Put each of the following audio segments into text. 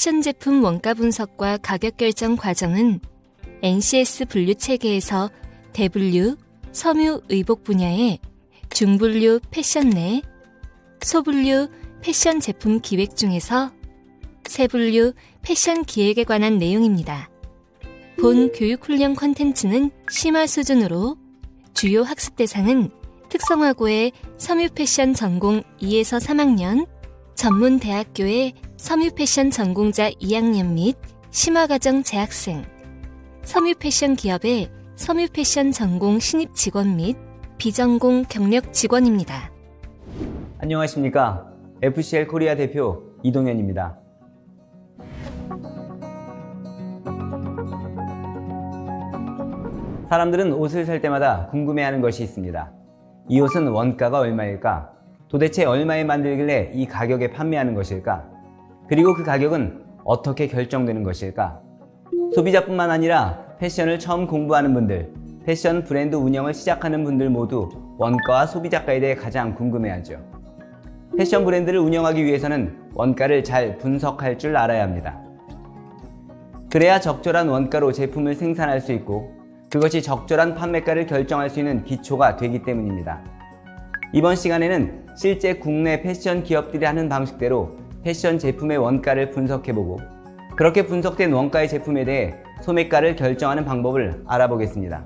패션 제품 원가 분석과 가격 결정 과정은 NCS 분류 체계에서 대분류, 섬유 의복 분야의 중분류 패션 내, 소분류 패션 제품 기획 중에서 세분류 패션 기획에 관한 내용입니다. 본 교육훈련 콘텐츠는 심화 수준으로 주요 학습 대상은 특성화고의 섬유 패션 전공 2에서 3학년, 전문 대학교의 섬유 패션 전공자 2학년 및 심화과정 재학생, 섬유 패션 기업의 섬유 패션 전공 신입 직원 및 비전공 경력 직원입니다. 안녕하십니까. FCL 코리아 대표 이동현입니다. 사람들은 옷을 살 때마다 궁금해하는 것이 있습니다. 이 옷은 원가가 얼마일까? 도대체 얼마에 만들길래 이 가격에 판매하는 것일까? 그리고 그 가격은 어떻게 결정되는 것일까? 소비자뿐만 아니라 패션을 처음 공부하는 분들, 패션 브랜드 운영을 시작하는 분들 모두 원가와 소비자가에 대해 가장 궁금해하죠. 패션 브랜드를 운영하기 위해서는 원가를 잘 분석할 줄 알아야 합니다. 그래야 적절한 원가로 제품을 생산할 수 있고 그것이 적절한 판매가를 결정할 수 있는 기초가 되기 때문입니다. 이번 시간에는 실제 국내 패션 기업들이 하는 방식대로 패션 제품의 원가를 분석해보고 그렇게 분석된 원가의 제품에 대해 소매가를 결정하는 방법을 알아보겠습니다.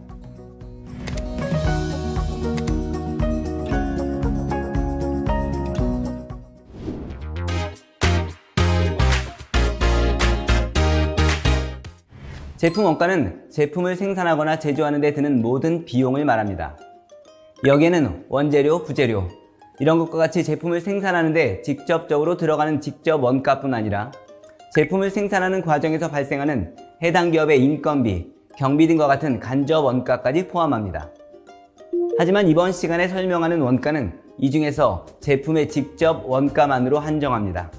제품 원가는 제품을 생산하거나 제조하는 데 드는 모든 비용을 말합니다. 여기에는 원재료, 부재료 이런 것과 같이 제품을 생산하는 데 직접적으로 들어가는 직접 원가뿐 아니라 제품을 생산하는 과정에서 발생하는 해당 기업의 인건비, 경비 등과 같은 간접 원가까지 포함합니다. 하지만 이번 시간에 설명하는 원가는 이 중에서 제품의 직접 원가만으로 한정합니다.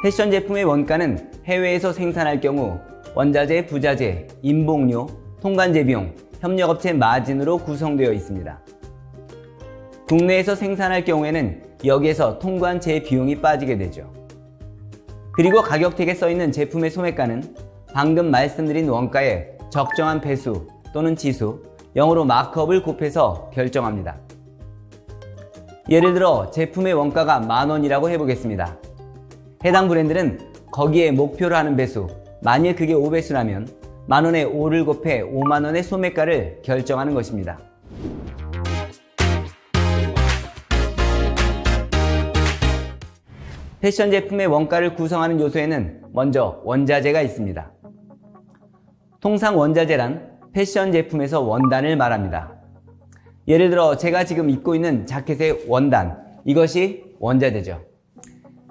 패션 제품의 원가는 해외에서 생산할 경우 원자재, 부자재, 인봉료, 통관제 비용, 협력업체 마진으로 구성되어 있습니다. 국내에서 생산할 경우에는 여기에서 통관제 비용이 빠지게 되죠. 그리고 가격택에 써있는 제품의 소매가는 방금 말씀드린 원가에 적정한 배수 또는 지수, 영어로 마크업을 곱해서 결정합니다. 예를 들어 제품의 원가가 10,000원이라고 해보겠습니다. 해당 브랜드는 거기에 목표로 하는 배수, 만일 그게 5배수라면 10,000원에 5를 곱해 50,000원의 소매가를 결정하는 것입니다. 패션 제품의 원가를 구성하는 요소에는 먼저 원자재가 있습니다. 통상 원자재란 패션 제품에서 원단을 말합니다. 예를 들어 제가 지금 입고 있는 자켓의 원단, 이것이 원자재죠.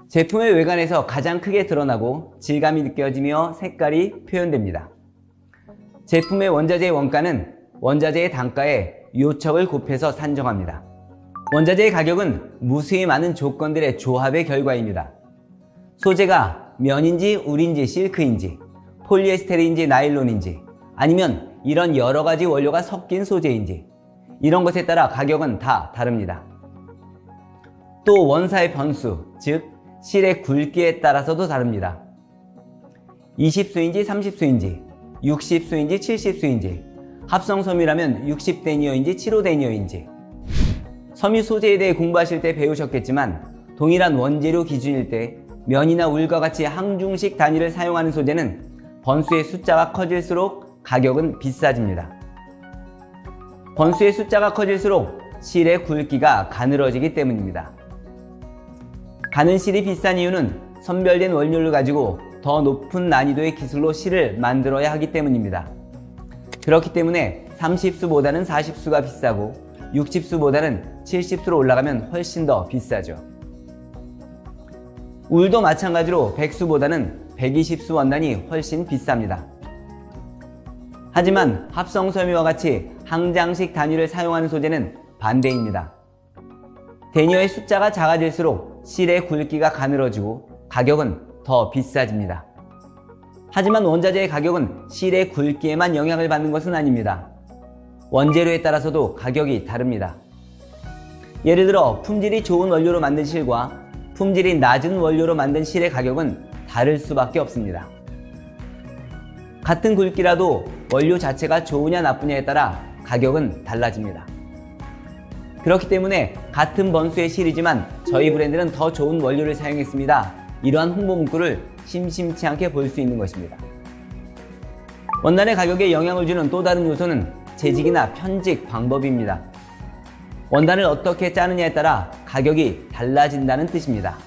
제품의 외관에서 가장 크게 드러나고 질감이 느껴지며 색깔이 표현됩니다. 제품의 원자재의 원가는 원자재의 단가에 요척을 곱해서 산정합니다. 원자재의 가격은 무수히 많은 조건들의 조합의 결과입니다. 소재가 면인지 울인지 실크인지 폴리에스테르인지 나일론인지 아니면 이런 여러 가지 원료가 섞인 소재인지 이런 것에 따라 가격은 다 다릅니다. 또 원사의 변수, 즉 실의 굵기에 따라서도 다릅니다. 20수인지 30수인지 60수인지 70수인지 합성섬유라면 60데니어인지 75데니어인지 섬유 소재에 대해 공부하실 때 배우셨겠지만 동일한 원재료 기준일 때 면이나 울과 같이 항중식 단위를 사용하는 소재는 번수의 숫자가 커질수록 가격은 비싸집니다. 번수의 숫자가 커질수록 실의 굵기가 가늘어지기 때문입니다. 가는 실이 비싼 이유는 선별된 원료를 가지고 더 높은 난이도의 기술로 실을 만들어야 하기 때문입니다. 그렇기 때문에 30수보다는 40수가 비싸고 60수보다는 70수로 올라가면 훨씬 더 비싸죠. 울도 마찬가지로 100수보다는 120수 원단이 훨씬 비쌉니다. 하지만 합성섬유와 같이 항장식 단위를 사용하는 소재는 반대입니다. 데니어의 숫자가 작아질수록 실의 굵기가 가늘어지고 가격은 더 비싸집니다. 하지만 원자재의 가격은 실의 굵기에만 영향을 받는 것은 아닙니다. 원재료에 따라서도 가격이 다릅니다. 예를 들어 품질이 좋은 원료로 만든 실과 품질이 낮은 원료로 만든 실의 가격은 다를 수밖에 없습니다. 같은 굵기라도 원료 자체가 좋으냐 나쁘냐에 따라 가격은 달라집니다. 그렇기 때문에 같은 번수의 실이지만 저희 브랜드는 더 좋은 원료를 사용했습니다. 이러한 홍보 문구를 심심치 않게 볼 수 있는 것입니다. 원단의 가격에 영향을 주는 또 다른 요소는 재직이나 편직 방법입니다. 원단을 어떻게 짜느냐에 따라 가격이 달라진다는 뜻입니다.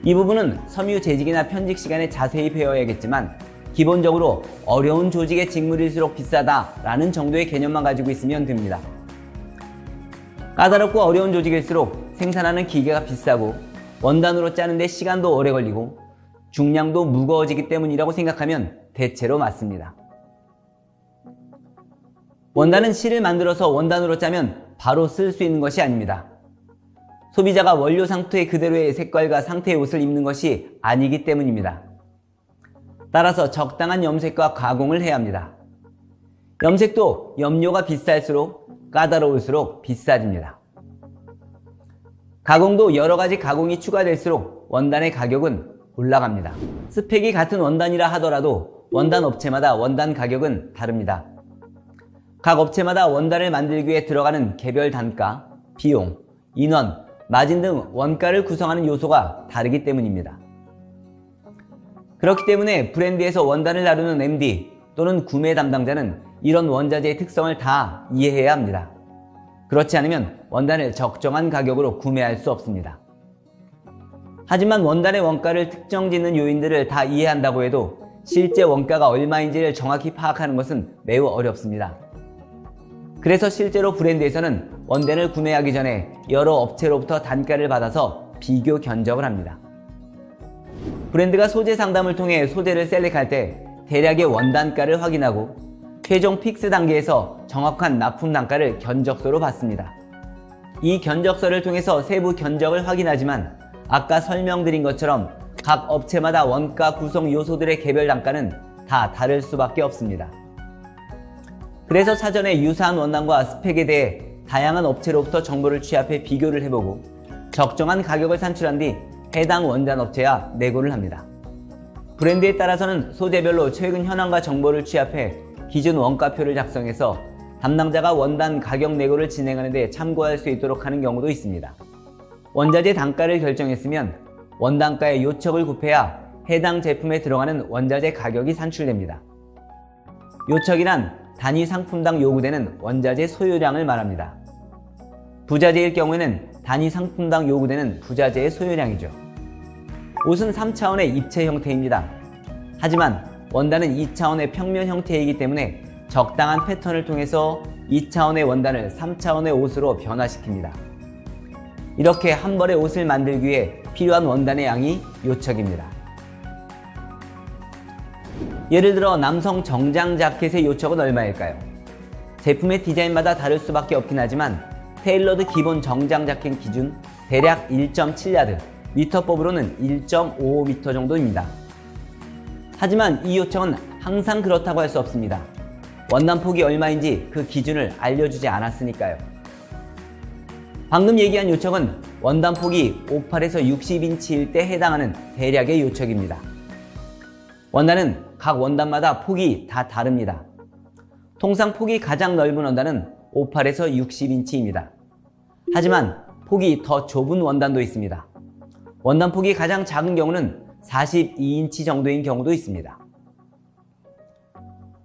이 부분은 섬유 재직이나 편직 시간에 자세히 배워야겠지만 기본적으로 어려운 조직의 직물일수록 비싸다라는 정도의 개념만 가지고 있으면 됩니다. 까다롭고 어려운 조직일수록 생산하는 기계가 비싸고 원단으로 짜는데 시간도 오래 걸리고 중량도 무거워지기 때문이라고 생각하면 대체로 맞습니다. 원단은 실을 만들어서 원단으로 짜면 바로 쓸 수 있는 것이 아닙니다. 소비자가 원료 상태 그대로의 색깔과 상태의 옷을 입는 것이 아니기 때문입니다. 따라서 적당한 염색과 가공을 해야 합니다. 염색도 염료가 비쌀수록 까다로울수록 비싸집니다. 가공도 여러 가지 가공이 추가될수록 원단의 가격은 올라갑니다. 스펙이 같은 원단이라 하더라도 원단 업체마다 원단 가격은 다릅니다. 각 업체마다 원단을 만들기 위해 들어가는 개별 단가, 비용, 인원, 마진 등 원가를 구성하는 요소가 다르기 때문입니다. 그렇기 때문에 브랜드에서 원단을 다루는 MD 또는 구매 담당자는 이런 원자재의 특성을 다 이해해야 합니다. 그렇지 않으면 원단을 적정한 가격으로 구매할 수 없습니다. 하지만 원단의 원가를 특정 짓는 요인들을 다 이해한다고 해도 실제 원가가 얼마인지를 정확히 파악하는 것은 매우 어렵습니다. 그래서 실제로 브랜드에서는 원단을 구매하기 전에 여러 업체로부터 단가를 받아서 비교 견적을 합니다. 브랜드가 소재 상담을 통해 소재를 셀렉할 때 대략의 원단가를 확인하고 최종 픽스 단계에서 정확한 납품 단가를 견적서로 받습니다. 이 견적서를 통해서 세부 견적을 확인하지만 아까 설명드린 것처럼 각 업체마다 원가 구성 요소들의 개별 단가는 다 다를 수밖에 없습니다. 그래서 사전에 유사한 원단과 스펙에 대해 다양한 업체로부터 정보를 취합해 비교를 해보고 적정한 가격을 산출한 뒤 해당 원단 업체와 내고를 합니다. 브랜드에 따라서는 소재별로 최근 현황과 정보를 취합해 기준 원가표를 작성해서 담당자가 원단 가격 내고를 진행하는 데 참고할 수 있도록 하는 경우도 있습니다. 원자재 단가를 결정했으면 원단가의 요척을 굽해야 해당 제품에 들어가는 원자재 가격이 산출됩니다. 요척이란 단위 상품당 요구되는 원자재 소요량을 말합니다. 부자재일 경우에는 단위 상품당 요구되는 부자재의 소요량이죠. 옷은 3차원의 입체 형태입니다. 하지만 원단은 2차원의 평면 형태이기 때문에 적당한 패턴을 통해서 2차원의 원단을 3차원의 옷으로 변화시킵니다. 이렇게 한 벌의 옷을 만들기 위해 필요한 원단의 양이 요척입니다. 예를 들어 남성 정장 자켓의 요척은 얼마일까요? 제품의 디자인마다 다를 수밖에 없긴 하지만 테일러드 기본 정장 자켓 기준 대략 1.7야드, 미터법으로는 1.55m 정도입니다. 하지만 이 요청은 항상 그렇다고 할 수 없습니다. 원단 폭이 얼마인지 그 기준을 알려주지 않았으니까요. 방금 얘기한 요청은 원단 폭이 58에서 60인치일 때 해당하는 대략의 요청입니다. 원단은 각 원단마다 폭이 다 다릅니다. 통상 폭이 가장 넓은 원단은 58에서 60인치입니다. 하지만 폭이 더 좁은 원단도 있습니다. 원단 폭이 가장 작은 경우는 42인치 정도인 경우도 있습니다.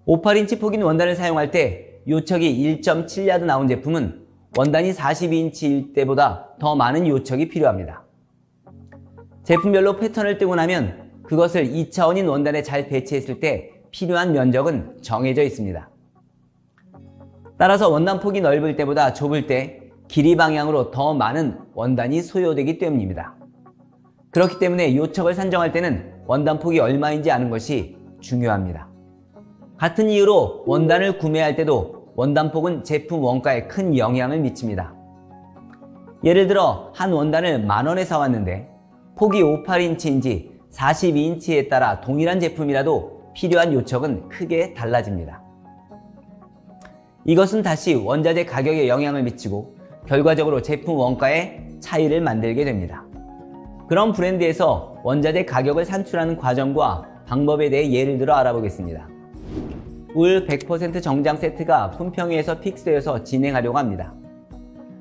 58인치 폭인 원단을 사용할 때 요척이 1.7야드 나온 제품은 원단이 42인치일 때보다 더 많은 요척이 필요합니다. 제품별로 패턴을 뜨고 나면 그것을 2차원인 원단에 잘 배치했을 때 필요한 면적은 정해져 있습니다. 따라서 원단 폭이 넓을 때보다 좁을 때 길이 방향으로 더 많은 원단이 소요되기 때문입니다. 그렇기 때문에 요척을 산정할 때는 원단 폭이 얼마인지 아는 것이 중요합니다. 같은 이유로 원단을 구매할 때도 원단 폭은 제품 원가에 큰 영향을 미칩니다. 예를 들어 한 원단을 10,000원에 사왔는데 폭이 58인치인지 42인치에 따라 동일한 제품이라도 필요한 요척은 크게 달라집니다. 이것은 다시 원자재 가격에 영향을 미치고 결과적으로 제품 원가에 차이를 만들게 됩니다. 그런 브랜드에서 원자재 가격을 산출하는 과정과 방법에 대해 예를 들어 알아보겠습니다. 울 100% 정장 세트가 품평회에서 픽스되어서 진행하려고 합니다.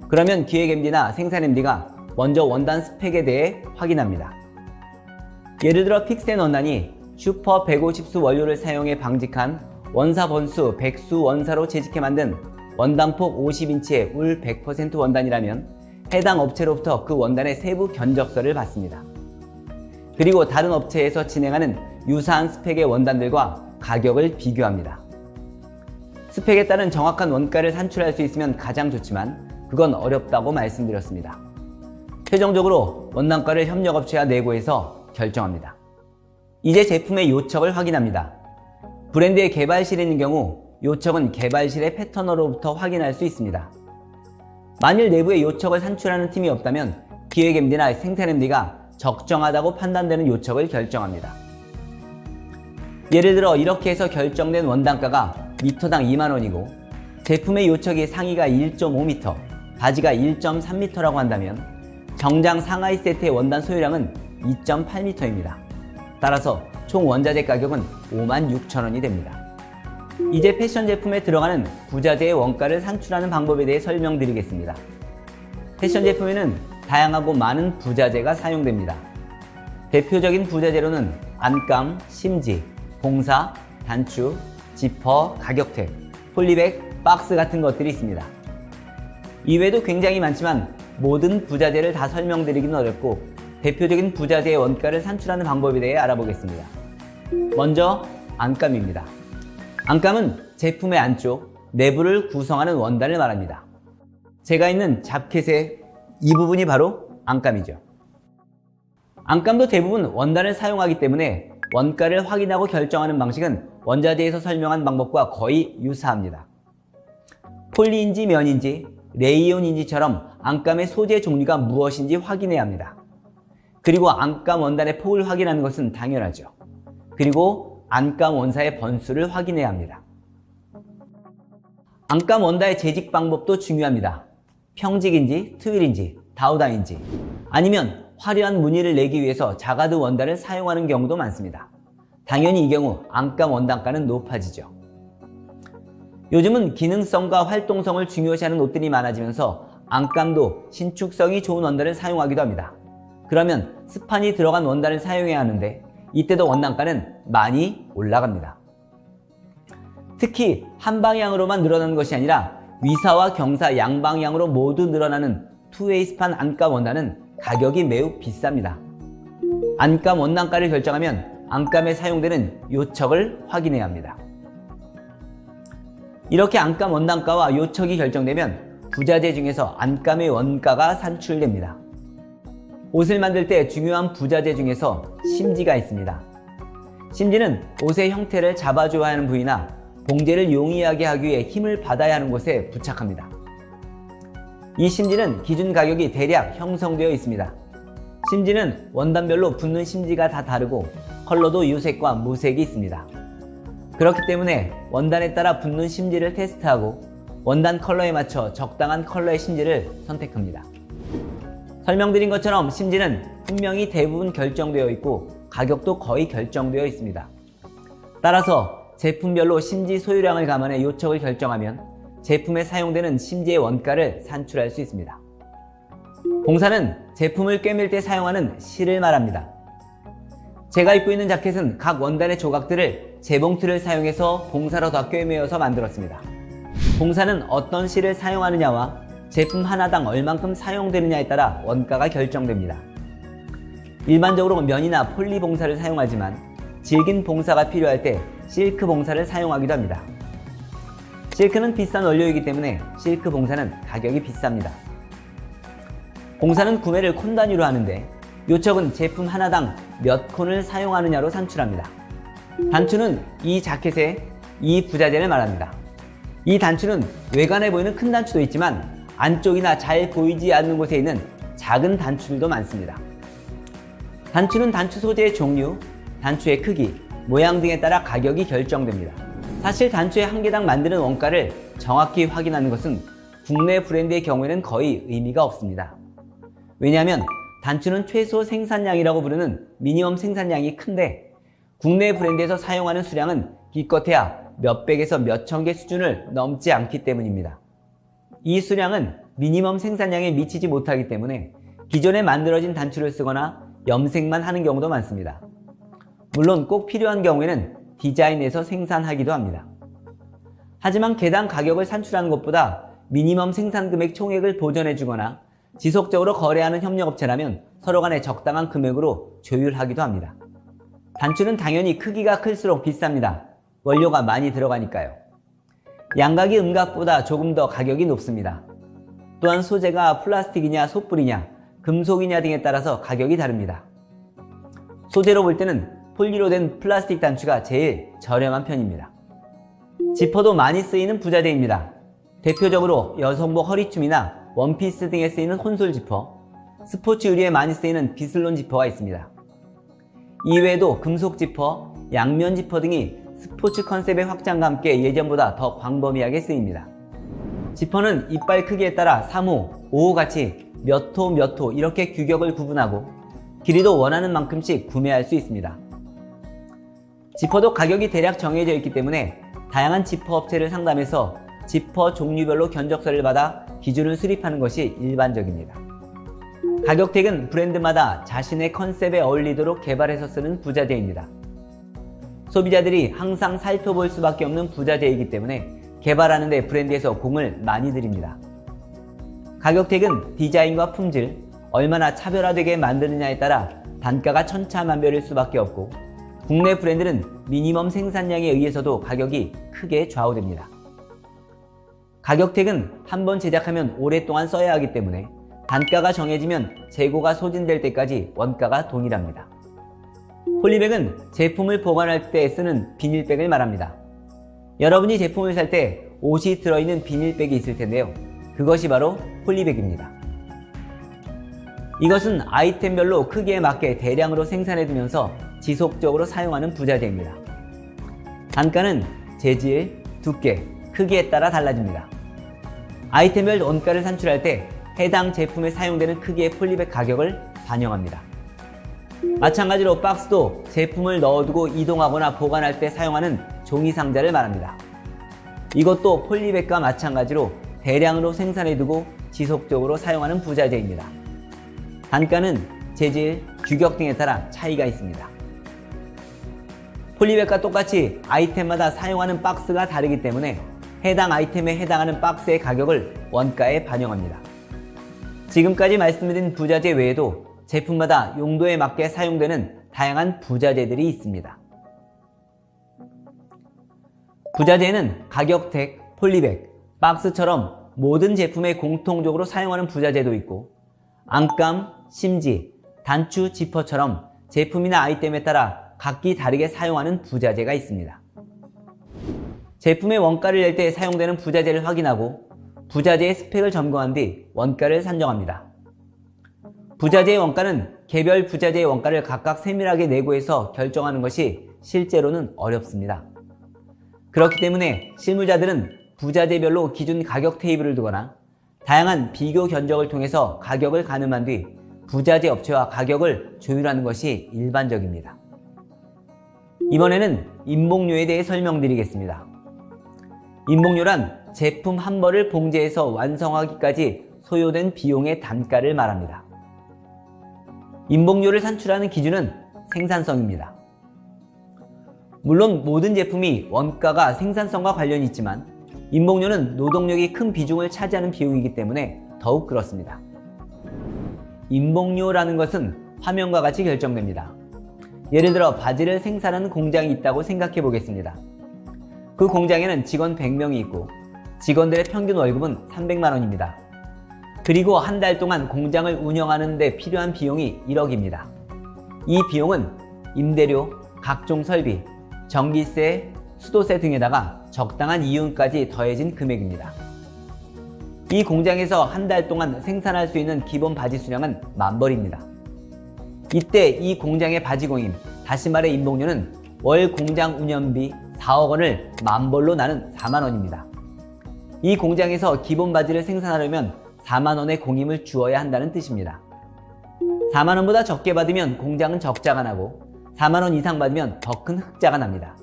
그러면 기획MD나 생산MD가 먼저 원단 스펙에 대해 확인합니다. 예를 들어 픽스된 원단이 슈퍼 150수 원료를 사용해 방직한 원사 번수 100수 원사로 재직해 만든 원단폭 50인치의 울 100% 원단이라면 해당 업체로부터 그 원단의 세부 견적서를 받습니다. 그리고 다른 업체에서 진행하는 유사한 스펙의 원단들과 가격을 비교합니다. 스펙에 따른 정확한 원가를 산출할 수 있으면 가장 좋지만 그건 어렵다고 말씀드렸습니다. 최종적으로 원단가를 협력업체와 내고해서 결정합니다. 이제 제품의 요척을 확인합니다. 브랜드의 개발실에 있는 경우 요척은 개발실의 패턴으로부터 확인할 수 있습니다. 만일 내부에 요척을 산출하는 팀이 없다면 기획MD나 생산MD가 적정하다고 판단되는 요척을 결정합니다. 예를 들어 이렇게 해서 결정된 원단가가 미터당 2만원이고 제품의 요척이 상의가 1.5m, 바지가 1.3m라고 한다면 정장 상하이 세트의 원단 소유량은 2.8m입니다. 따라서 총 원자재 가격은 56,000원이 됩니다. 이제 패션 제품에 들어가는 부자재의 원가를 산출하는 방법에 대해 설명드리겠습니다. 패션 제품에는 다양하고 많은 부자재가 사용됩니다. 대표적인 부자재로는 안감, 심지, 봉사, 단추, 지퍼, 가격탭, 폴리백, 박스 같은 것들이 있습니다. 이외에도 굉장히 많지만 모든 부자재를 다 설명드리기는 어렵고 대표적인 부자재의 원가를 산출하는 방법에 대해 알아보겠습니다. 먼저 안감입니다. 안감은 제품의 안쪽, 내부를 구성하는 원단을 말합니다. 제가 있는 자켓의 이 부분이 바로 안감이죠. 안감도 대부분 원단을 사용하기 때문에 원가를 확인하고 결정하는 방식은 원자재에서 설명한 방법과 거의 유사합니다. 폴리인지 면인지 레이온인지처럼 안감의 소재 종류가 무엇인지 확인해야 합니다. 그리고 안감 원단의 폭을 확인하는 것은 당연하죠. 그리고 안감 원사의 번수를 확인해야 합니다. 안감 원단의 재직 방법도 중요합니다. 평직인지 트윌인지 다우다인지 아니면 화려한 무늬를 내기 위해서 자가드 원단을 사용하는 경우도 많습니다. 당연히 이 경우 안감 원단가는 높아지죠. 요즘은 기능성과 활동성을 중요시하는 옷들이 많아지면서 안감도 신축성이 좋은 원단을 사용하기도 합니다. 그러면 스판이 들어간 원단을 사용해야 하는데 이때도 원단가는 많이 올라갑니다. 특히 한 방향으로만 늘어나는 것이 아니라 위사와 경사 양방향으로 모두 늘어나는 투웨이 스판 안감 원단은 가격이 매우 비쌉니다. 안감 원단가를 결정하면 안감에 사용되는 요척을 확인해야 합니다. 이렇게 안감 원단가와 요척이 결정되면 부자재 중에서 안감의 원가가 산출됩니다. 옷을 만들 때 중요한 부자재 중에서 심지가 있습니다. 심지는 옷의 형태를 잡아줘야 하는 부위나 봉제를 용이하게 하기 위해 힘을 받아야 하는 곳에 부착합니다. 이 심지는 기준 가격이 대략 형성되어 있습니다. 심지는 원단별로 붙는 심지가 다 다르고 컬러도 유색과 무색이 있습니다. 그렇기 때문에 원단에 따라 붙는 심지를 테스트하고 원단 컬러에 맞춰 적당한 컬러의 심지를 선택합니다. 설명드린 것처럼 심지는 분명히 대부분 결정되어 있고 가격도 거의 결정되어 있습니다. 따라서 제품별로 심지 소유량을 감안해 요척을 결정하면 제품에 사용되는 심지의 원가를 산출할 수 있습니다. 봉사는 제품을 꿰맬 때 사용하는 실을 말합니다. 제가 입고 있는 자켓은 각 원단의 조각들을 재봉틀을 사용해서 봉사로 다 꿰매어서 만들었습니다. 봉사는 어떤 실을 사용하느냐와 제품 하나당 얼만큼 사용되느냐에 따라 원가가 결정됩니다. 일반적으로 면이나 폴리 봉사를 사용하지만 질긴 봉사가 필요할 때 실크 봉사를 사용하기도 합니다. 실크는 비싼 원료이기 때문에 실크 봉사는 가격이 비쌉니다. 봉사는 구매를 콘 단위로 하는데 요척은 제품 하나당 몇 콘을 사용하느냐로 산출합니다. 단추는 이 자켓의 이 부자재를 말합니다. 이 단추는 외관에 보이는 큰 단추도 있지만 안쪽이나 잘 보이지 않는 곳에 있는 작은 단추들도 많습니다. 단추는 단추 소재의 종류, 단추의 크기, 모양 등에 따라 가격이 결정됩니다. 사실 단추의 한 개당 만드는 원가를 정확히 확인하는 것은 국내 브랜드의 경우에는 거의 의미가 없습니다. 왜냐하면 단추는 최소 생산량이라고 부르는 미니멈 생산량이 큰데 국내 브랜드에서 사용하는 수량은 기껏해야 몇백에서 몇천 개 수준을 넘지 않기 때문입니다. 이 수량은 미니멈 생산량에 미치지 못하기 때문에 기존에 만들어진 단추를 쓰거나 염색만 하는 경우도 많습니다. 물론 꼭 필요한 경우에는 디자인해서 생산하기도 합니다. 하지만 개당 가격을 산출하는 것보다 미니멈 생산 금액 총액을 보전해주거나 지속적으로 거래하는 협력업체라면 서로 간에 적당한 금액으로 조율하기도 합니다. 단추는 당연히 크기가 클수록 비쌉니다. 원료가 많이 들어가니까요. 양각이 음각보다 조금 더 가격이 높습니다. 또한 소재가 플라스틱이냐 솥불이냐 금속이냐 등에 따라서 가격이 다릅니다. 소재로 볼 때는 폴리로 된 플라스틱 단추가 제일 저렴한 편입니다. 지퍼도 많이 쓰이는 부자재입니다. 대표적으로 여성복 허리춤이나 원피스 등에 쓰이는 혼솔 지퍼, 스포츠 의류에 많이 쓰이는 비슬론 지퍼가 있습니다. 이외에도 금속 지퍼, 양면 지퍼 등이 스포츠 컨셉의 확장과 함께 예전보다 더 광범위하게 쓰입니다. 지퍼는 이빨 크기에 따라 3호, 5호 같이 몇 호 이렇게 규격을 구분하고 길이도 원하는 만큼씩 구매할 수 있습니다. 지퍼도 가격이 대략 정해져 있기 때문에 다양한 지퍼 업체를 상담해서 지퍼 종류별로 견적서를 받아 기준을 수립하는 것이 일반적입니다. 가격택은 브랜드마다 자신의 컨셉에 어울리도록 개발해서 쓰는 부자재입니다. 소비자들이 항상 살펴볼 수밖에 없는 부자재이기 때문에 개발하는 데 브랜드에서 공을 많이 들입니다. 가격택은 디자인과 품질, 얼마나 차별화되게 만드느냐에 따라 단가가 천차만별일 수밖에 없고 국내 브랜드는 미니멈 생산량에 의해서도 가격이 크게 좌우됩니다. 가격택은 한번 제작하면 오랫동안 써야 하기 때문에 단가가 정해지면 재고가 소진될 때까지 원가가 동일합니다. 폴리백은 제품을 보관할 때 쓰는 비닐백을 말합니다. 여러분이 제품을 살 때 옷이 들어있는 비닐백이 있을 텐데요. 그것이 바로 폴리백입니다. 이것은 아이템별로 크기에 맞게 대량으로 생산해두면서 지속적으로 사용하는 부자재입니다. 단가는 재질, 두께, 크기에 따라 달라집니다. 아이템별 원가를 산출할 때 해당 제품에 사용되는 크기의 폴리백 가격을 반영합니다. 마찬가지로 박스도 제품을 넣어두고 이동하거나 보관할 때 사용하는 종이 상자를 말합니다. 이것도 폴리백과 마찬가지로 대량으로 생산해두고 지속적으로 사용하는 부자재입니다. 단가는 재질, 규격 등에 따라 차이가 있습니다. 폴리백과 똑같이 아이템마다 사용하는 박스가 다르기 때문에 해당 아이템에 해당하는 박스의 가격을 원가에 반영합니다. 지금까지 말씀드린 부자재 외에도 제품마다 용도에 맞게 사용되는 다양한 부자재들이 있습니다. 부자재는 가격택, 폴리백, 박스처럼 모든 제품에 공통적으로 사용하는 부자재도 있고 안감, 심지, 단추, 지퍼처럼 제품이나 아이템에 따라 각기 다르게 사용하는 부자재가 있습니다. 제품의 원가를 낼 때 사용되는 부자재를 확인하고 부자재의 스펙을 점검한 뒤 원가를 산정합니다. 부자재의 원가는 개별 부자재의 원가를 각각 세밀하게 내고해서 결정하는 것이 실제로는 어렵습니다. 그렇기 때문에 실무자들은 부자재별로 기준 가격 테이블을 두거나 다양한 비교 견적을 통해서 가격을 가늠한 뒤 부자재 업체와 가격을 조율하는 것이 일반적입니다. 이번에는 인목료에 대해 설명드리겠습니다. 인목료란 제품 한 벌을 봉제해서 완성하기까지 소요된 비용의 단가를 말합니다. 인목료를 산출하는 기준은 생산성입니다. 물론 모든 제품이 원가가 생산성과 관련이 있지만 인목료는 노동력이 큰 비중을 차지하는 비용이기 때문에 더욱 그렇습니다. 인목료라는 것은 화면과 같이 결정됩니다. 예를 들어 바지를 생산하는 공장이 있다고 생각해 보겠습니다. 그 공장에는 직원 100명이 있고 직원들의 평균 월급은 300만 원입니다. 그리고 한 달 동안 공장을 운영하는 데 필요한 비용이 1억입니다. 이 비용은 임대료, 각종 설비, 전기세, 수도세 등에다가 적당한 이윤까지 더해진 금액입니다. 이 공장에서 한 달 동안 생산할 수 있는 기본 바지 수량은 10,000벌입니다. 이때 이 공장의 바지공임, 다시 말해 인목료는 월 공장 운영비 4억 원을 10,000벌로 나눈 4만 원입니다. 이 공장에서 기본 바지를 생산하려면 4만 원의 공임을 주어야 한다는 뜻입니다. 4만원보다 적게 받으면 공장은 적자가 나고 4만원 이상 받으면 더 큰 흑자가 납니다.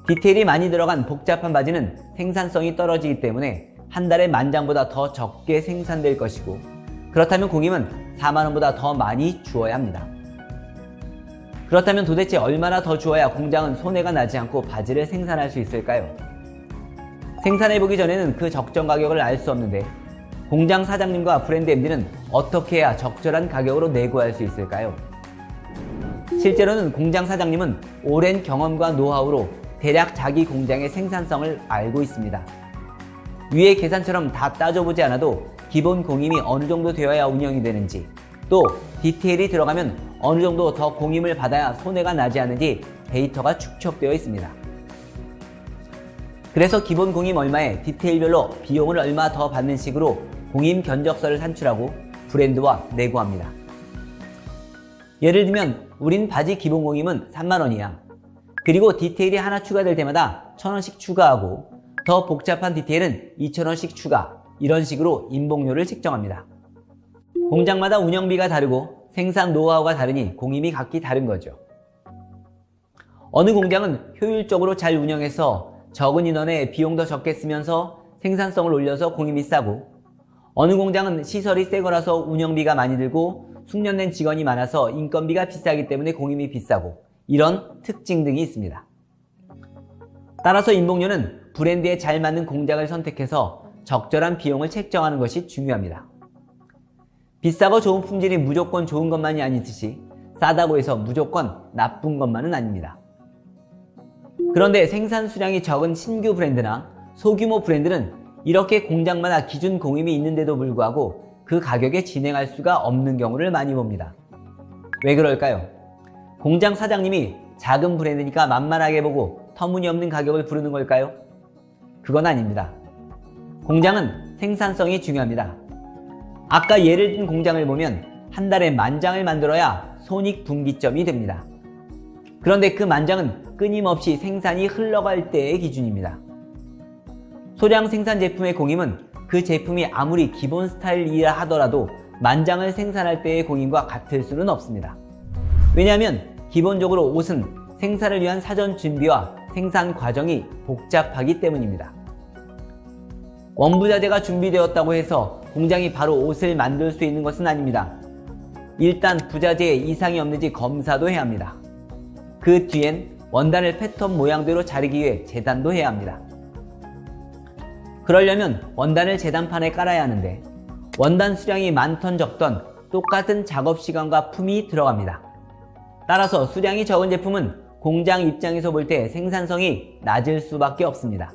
디테일이 많이 들어간 복잡한 바지는 생산성이 떨어지기 때문에 한 달에 10,000장보다 더 적게 생산될 것이고, 그렇다면 공임은 4만원보다 더 많이 주어야 합니다. 그렇다면 도대체 얼마나 더 주어야 공장은 손해가 나지 않고 바지를 생산할 수 있을까요? 생산해보기 전에는 그 적정 가격을 알 수 없는데, 공장 사장님과 브랜드 MD는 어떻게 해야 적절한 가격으로 내고할 수 있을까요? 실제로는 공장 사장님은 오랜 경험과 노하우로 대략 자기 공장의 생산성을 알고 있습니다. 위의 계산처럼 다 따져보지 않아도 기본 공임이 어느 정도 되어야 운영이 되는지, 또 디테일이 들어가면 어느 정도 더 공임을 받아야 손해가 나지 않는지 데이터가 축적되어 있습니다. 그래서 기본 공임 얼마에 디테일별로 비용을 얼마 더 받는 식으로 공임 견적서를 산출하고 브랜드와 내고합니다. 예를 들면 우린 바지 기본 공임은 3만원이야. 그리고 디테일이 하나 추가될 때마다 1,000원씩 추가하고 더 복잡한 디테일은 2,000원씩 추가, 이런 식으로 인봉료를 책정합니다. 공장마다 운영비가 다르고 생산 노하우가 다르니 공임이 각기 다른 거죠. 어느 공장은 효율적으로 잘 운영해서 적은 인원에 비용도 적게 쓰면서 생산성을 올려서 공임이 싸고, 어느 공장은 시설이 새 거라서 운영비가 많이 들고 숙련된 직원이 많아서 인건비가 비싸기 때문에 공임이 비싸고, 이런 특징 등이 있습니다. 따라서 인봉료는 브랜드에 잘 맞는 공장을 선택해서 적절한 비용을 책정하는 것이 중요합니다. 비싸고 좋은 품질이 무조건 좋은 것만이 아니듯이 싸다고 해서 무조건 나쁜 것만은 아닙니다. 그런데 생산 수량이 적은 신규 브랜드나 소규모 브랜드는 이렇게 공장마다 기준 공임이 있는데도 불구하고 그 가격에 진행할 수가 없는 경우를 많이 봅니다. 왜 그럴까요? 공장 사장님이 작은 브랜드니까 만만하게 보고 터무니없는 가격을 부르는 걸까요? 그건 아닙니다. 공장은 생산성이 중요합니다. 아까 예를 든 공장을 보면 한 달에 10,000장을 만들어야 손익분기점이 됩니다. 그런데 그 10,000장은 끊임없이 생산이 흘러갈 때의 기준입니다. 소량 생산 제품의 공임은 그 제품이 아무리 기본 스타일이라 하더라도 10,000장을 생산할 때의 공임과 같을 수는 없습니다. 왜냐하면 기본적으로 옷은 생산을 위한 사전 준비와 생산 과정이 복잡하기 때문입니다. 원부자재가 준비되었다고 해서 공장이 바로 옷을 만들 수 있는 것은 아닙니다. 일단 부자재에 이상이 없는지 검사도 해야 합니다. 그 뒤엔 원단을 패턴 모양대로 자르기 위해 재단도 해야 합니다. 그러려면 원단을 재단판에 깔아야 하는데 원단 수량이 많던 적던 똑같은 작업 시간과 품이 들어갑니다. 따라서 수량이 적은 제품은 공장 입장에서 볼 때 생산성이 낮을 수밖에 없습니다.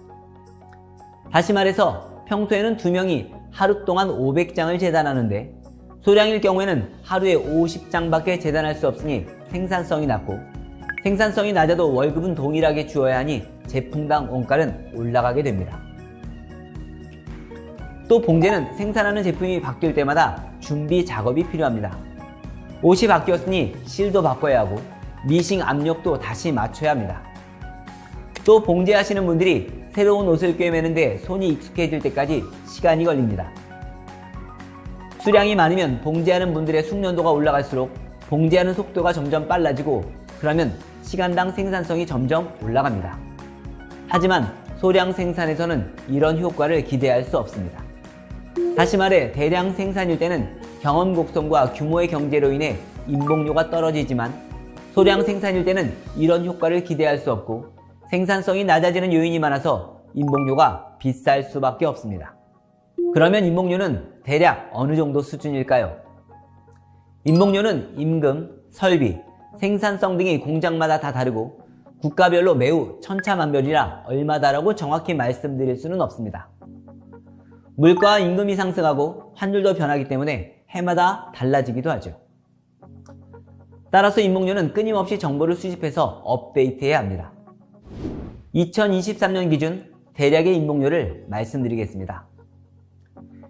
다시 말해서 평소에는 2명이 하루 동안 500장을 재단하는데 소량일 경우에는 하루에 50장밖에 재단할 수 없으니 생산성이 낮고, 생산성이 낮아도 월급은 동일하게 주어야 하니 제품당 원가는 올라가게 됩니다. 또 봉제는 생산하는 제품이 바뀔 때마다 준비 작업이 필요합니다. 옷이 바뀌었으니 실도 바꿔야 하고 미싱 압력도 다시 맞춰야 합니다. 또 봉제하시는 분들이 새로운 옷을 꿰매는데 손이 익숙해질 때까지 시간이 걸립니다. 수량이 많으면 봉제하는 분들의 숙련도가 올라갈수록 봉제하는 속도가 점점 빨라지고, 그러면 시간당 생산성이 점점 올라갑니다. 하지만 소량 생산에서는 이런 효과를 기대할 수 없습니다. 다시 말해 대량 생산일 때는 경험 곡성과 규모의 경제로 인해 인봉료가 떨어지지만, 소량 생산일 때는 이런 효과를 기대할 수 없고 생산성이 낮아지는 요인이 많아서 인봉료가 비쌀 수밖에 없습니다. 그러면 인봉료는 대략 어느 정도 수준일까요? 인봉료는 임금, 설비, 생산성 등이 공장마다 다 다르고 국가별로 매우 천차만별이라 얼마다라고 정확히 말씀드릴 수는 없습니다. 물가와 임금이 상승하고 환율도 변하기 때문에 해마다 달라지기도 하죠. 따라서 인봉료는 끊임없이 정보를 수집해서 업데이트해야 합니다. 2023년 기준 대략의 인봉료를 말씀드리겠습니다.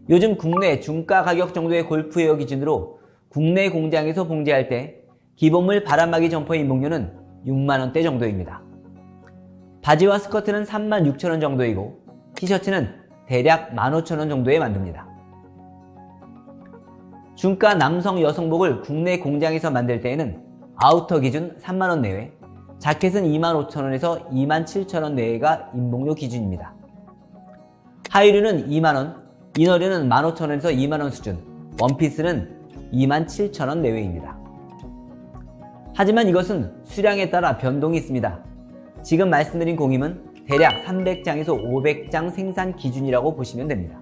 요즘 국내 중가 가격 정도의 골프웨어 기준으로 국내 공장에서 봉제할 때 기본물 바람막이 점퍼의 인봉료는 6만원대 정도입니다. 바지와 스커트는 36,000원 정도이고 티셔츠는 대략 15,000원 정도에 만듭니다. 중가 남성 여성복을 국내 공장에서 만들 때에는 아우터 기준 3만원 내외, 자켓은 25,000원에서 27,000원 내외가 인봉료 기준입니다. 하의류는 2만원, 이너류는 15,000원에서 2만원 수준, 원피스는 27,000원 내외입니다. 하지만 이것은 수량에 따라 변동이 있습니다. 지금 말씀드린 공임은 대략 300장에서 500장 생산 기준이라고 보시면 됩니다.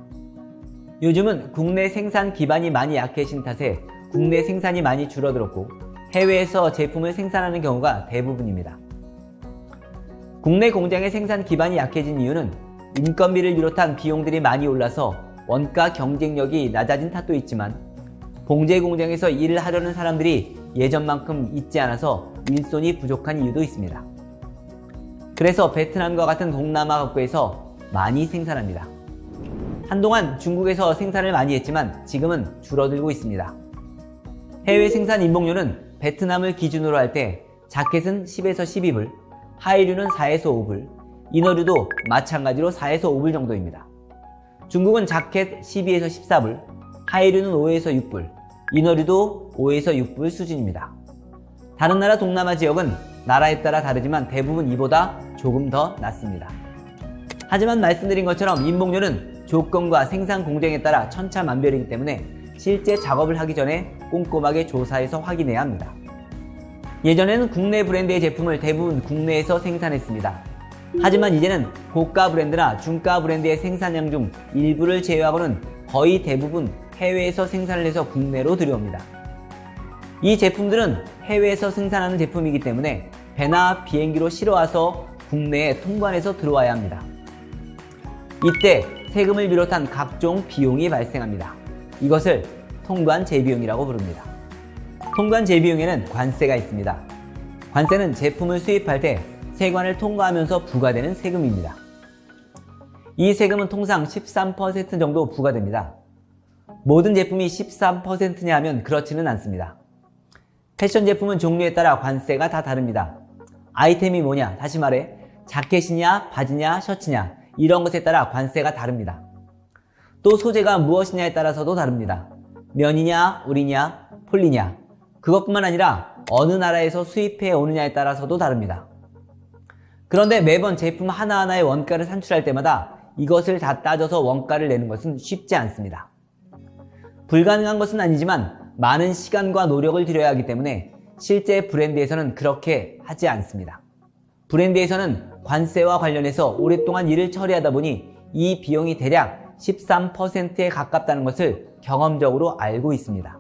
요즘은 국내 생산 기반이 많이 약해진 탓에 국내 생산이 많이 줄어들었고 해외에서 제품을 생산하는 경우가 대부분입니다. 국내 공장의 생산 기반이 약해진 이유는 인건비를 비롯한 비용들이 많이 올라서 원가 경쟁력이 낮아진 탓도 있지만 봉제 공장에서 일을 하려는 사람들이 예전만큼 있지 않아서 일손이 부족한 이유도 있습니다. 그래서 베트남과 같은 동남아 국가에서 많이 생산합니다. 한동안 중국에서 생산을 많이 했지만 지금은 줄어들고 있습니다. 해외 생산 인봉료는 베트남을 기준으로 할 때 자켓은 10에서 12불, 하의류는 4에서 5불, 이너류도 마찬가지로 4에서 5불 정도입니다. 중국은 자켓 12에서 14불, 하의류는 5에서 6불, 이너류도 5에서 6불 수준입니다. 다른 나라 동남아 지역은 나라에 따라 다르지만 대부분 이보다 조금 더 낮습니다. 하지만 말씀드린 것처럼 인봉료는 조건과 생산 공정에 따라 천차만별이기 때문에 실제 작업을 하기 전에 꼼꼼하게 조사해서 확인해야 합니다. 예전에는 국내 브랜드의 제품을 대부분 국내에서 생산했습니다. 하지만 이제는 고가 브랜드나 중가 브랜드의 생산량 중 일부를 제외하고는 거의 대부분 해외에서 생산을 해서 국내로 들여옵니다. 이 제품들은 해외에서 생산하는 제품이기 때문에 배나 비행기로 실어와서 국내에 통관해서 들어와야 합니다. 이때 세금을 비롯한 각종 비용이 발생합니다. 이것을 통관 재비용이라고 부릅니다. 통관 재비용에는 관세가 있습니다. 관세는 제품을 수입할 때 세관을 통과하면서 부과되는 세금입니다. 이 세금은 통상 13% 정도 부과됩니다. 모든 제품이 13%냐 하면 그렇지는 않습니다. 패션 제품은 종류에 따라 관세가 다 다릅니다. 아이템이 뭐냐, 다시 말해 자켓이냐, 바지냐, 셔츠냐 이런 것에 따라 관세가 다릅니다. 또 소재가 무엇이냐에 따라서도 다릅니다. 면이냐, 울이냐, 폴리냐 그것뿐만 아니라 어느 나라에서 수입해 오느냐에 따라서도 다릅니다. 그런데 매번 제품 하나하나의 원가를 산출할 때마다 이것을 다 따져서 원가를 내는 것은 쉽지 않습니다. 불가능한 것은 아니지만 많은 시간과 노력을 들여야 하기 때문에 실제 브랜드에서는 그렇게 하지 않습니다. 브랜드에서는 관세와 관련해서 오랫동안 일을 처리하다 보니 이 비용이 대략 13%에 가깝다는 것을 경험적으로 알고 있습니다.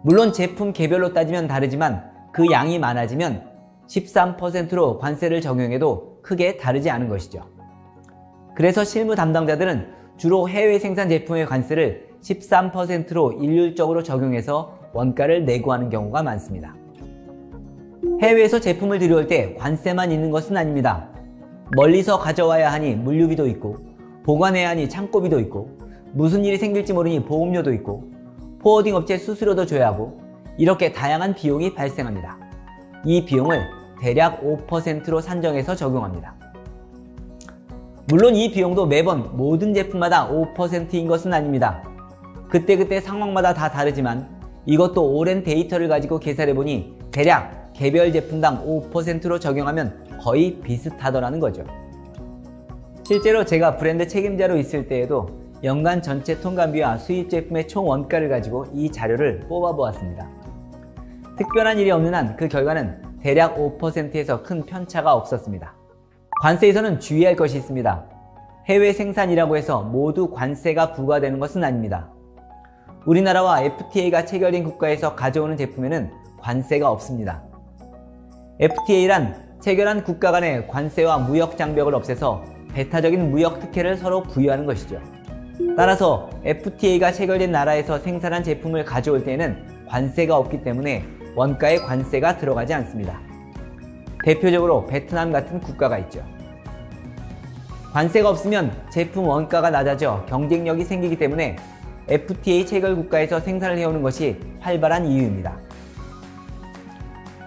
물론 제품 개별로 따지면 다르지만 그 양이 많아지면 13%로 관세를 적용해도 크게 다르지 않은 것이죠. 그래서 실무 담당자들은 주로 해외 생산 제품의 관세를 13%로 일률적으로 적용해서 원가를 내고하는 경우가 많습니다. 해외에서 제품을 들여올 때 관세만 있는 것은 아닙니다. 멀리서 가져와야 하니 물류비도 있고 보관해야 하니 창고비도 있고 무슨 일이 생길지 모르니 보험료도 있고 포워딩 업체 수수료도 줘야 하고 이렇게 다양한 비용이 발생합니다. 이 비용을 대략 5%로 산정해서 적용합니다. 물론 이 비용도 매번 모든 제품마다 5%인 것은 아닙니다. 그때그때 상황마다 다 다르지만 이것도 오랜 데이터를 가지고 계산해보니 대략 개별 제품당 5%로 적용하면 거의 비슷하더라는 거죠. 실제로 제가 브랜드 책임자로 있을 때에도 연간 전체 통관비와 수입 제품의 총 원가를 가지고 이 자료를 뽑아보았습니다. 특별한 일이 없는 한 그 결과는 대략 5%에서 큰 편차가 없었습니다. 관세에서는 주의할 것이 있습니다. 해외 생산이라고 해서 모두 관세가 부과되는 것은 아닙니다. 우리나라와 FTA가 체결된 국가에서 가져오는 제품에는 관세가 없습니다. FTA란 체결한 국가 간의 관세와 무역 장벽을 없애서 배타적인 무역 특혜를 서로 부여하는 것이죠. 따라서 FTA가 체결된 나라에서 생산한 제품을 가져올 때에는 관세가 없기 때문에 원가에 관세가 들어가지 않습니다. 대표적으로 베트남 같은 국가가 있죠. 관세가 없으면 제품 원가가 낮아져 경쟁력이 생기기 때문에 FTA 체결 국가에서 생산을 해오는 것이 활발한 이유입니다.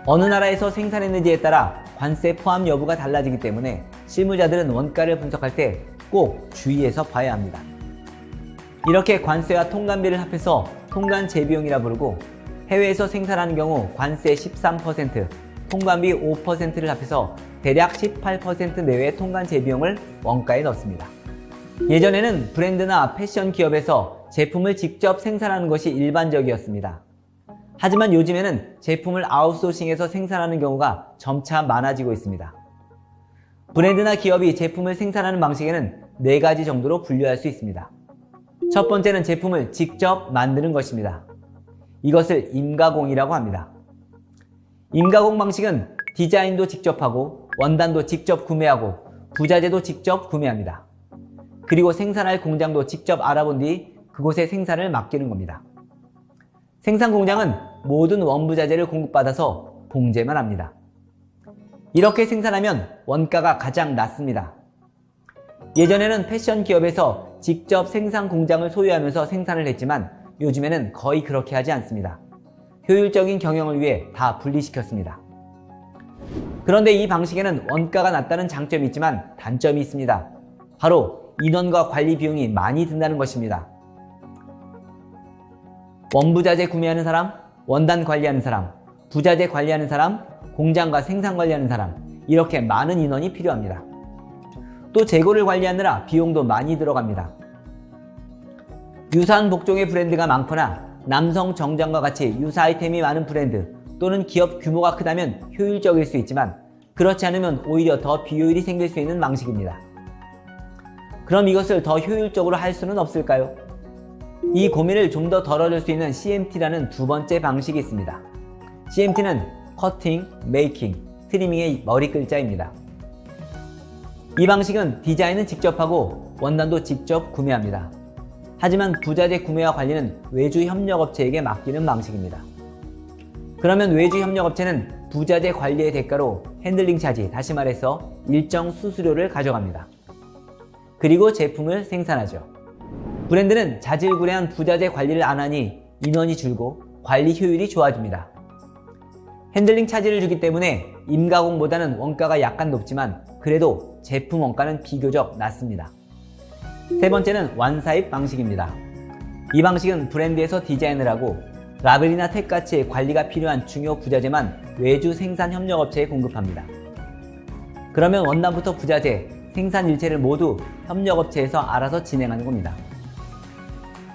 어느 나라에서 생산했는지에 따라 관세 포함 여부가 달라지기 때문에 실무자들은 원가를 분석할 때 꼭 주의해서 봐야 합니다. 이렇게 관세와 통관비를 합해서 통관 재비용이라 부르고 해외에서 생산하는 경우 관세 13%, 통관비 5%를 합해서 대략 18% 내외의 통관 재비용을 원가에 넣습니다. 예전에는 브랜드나 패션 기업에서 제품을 직접 생산하는 것이 일반적이었습니다. 하지만 요즘에는 제품을 아웃소싱해서 생산하는 경우가 점차 많아지고 있습니다. 브랜드나 기업이 제품을 생산하는 방식에는 4가지 정도로 분류할 수 있습니다. 첫 번째는 제품을 직접 만드는 것입니다. 이것을 임가공이라고 합니다. 임가공 방식은 디자인도 직접 하고 원단도 직접 구매하고 부자재도 직접 구매합니다. 그리고 생산할 공장도 직접 알아본 뒤 그곳에 생산을 맡기는 겁니다. 생산 공장은 모든 원부자재를 공급받아서 봉제만 합니다. 이렇게 생산하면 원가가 가장 낮습니다. 예전에는 패션 기업에서 직접 생산 공장을 소유하면서 생산을 했지만 요즘에는 거의 그렇게 하지 않습니다. 효율적인 경영을 위해 다 분리시켰습니다. 그런데 이 방식에는 원가가 낮다는 장점이 있지만 단점이 있습니다. 바로 인원과 관리 비용이 많이 든다는 것입니다. 원부자재 구매하는 사람, 원단 관리하는 사람, 부자재 관리하는 사람, 공장과 생산 관리하는 사람, 이렇게 많은 인원이 필요합니다. 또 재고를 관리하느라 비용도 많이 들어갑니다. 유사한 복종의 브랜드가 많거나 남성 정장과 같이 유사 아이템이 많은 브랜드 또는 기업 규모가 크다면 효율적일 수 있지만 그렇지 않으면 오히려 더 비효율이 생길 수 있는 방식입니다. 그럼 이것을 더 효율적으로 할 수는 없을까요? 이 고민을 좀 더 덜어줄 수 있는 CMT라는 두 번째 방식이 있습니다. CMT는 커팅, 메이킹, 트리밍의 머리 글자입니다. 이 방식은 디자인은 직접 하고 원단도 직접 구매합니다. 하지만 부자재 구매와 관리는 외주 협력업체에게 맡기는 방식입니다. 그러면 외주 협력업체는 부자재 관리의 대가로 핸들링 차지, 다시 말해서 일정 수수료를 가져갑니다. 그리고 제품을 생산하죠. 브랜드는 자질구레한 부자재 관리를 안 하니 인원이 줄고 관리 효율이 좋아집니다. 핸들링 차지를 주기 때문에 임가공보다는 원가가 약간 높지만 그래도 제품 원가는 비교적 낮습니다. 세 번째는 완사입 방식입니다. 이 방식은 브랜드에서 디자인을 하고 라벨이나 택같이 관리가 필요한 중요 부자재만 외주 생산 협력업체에 공급합니다. 그러면 원단부터 부자재, 생산 일체를 모두 협력업체에서 알아서 진행하는 겁니다.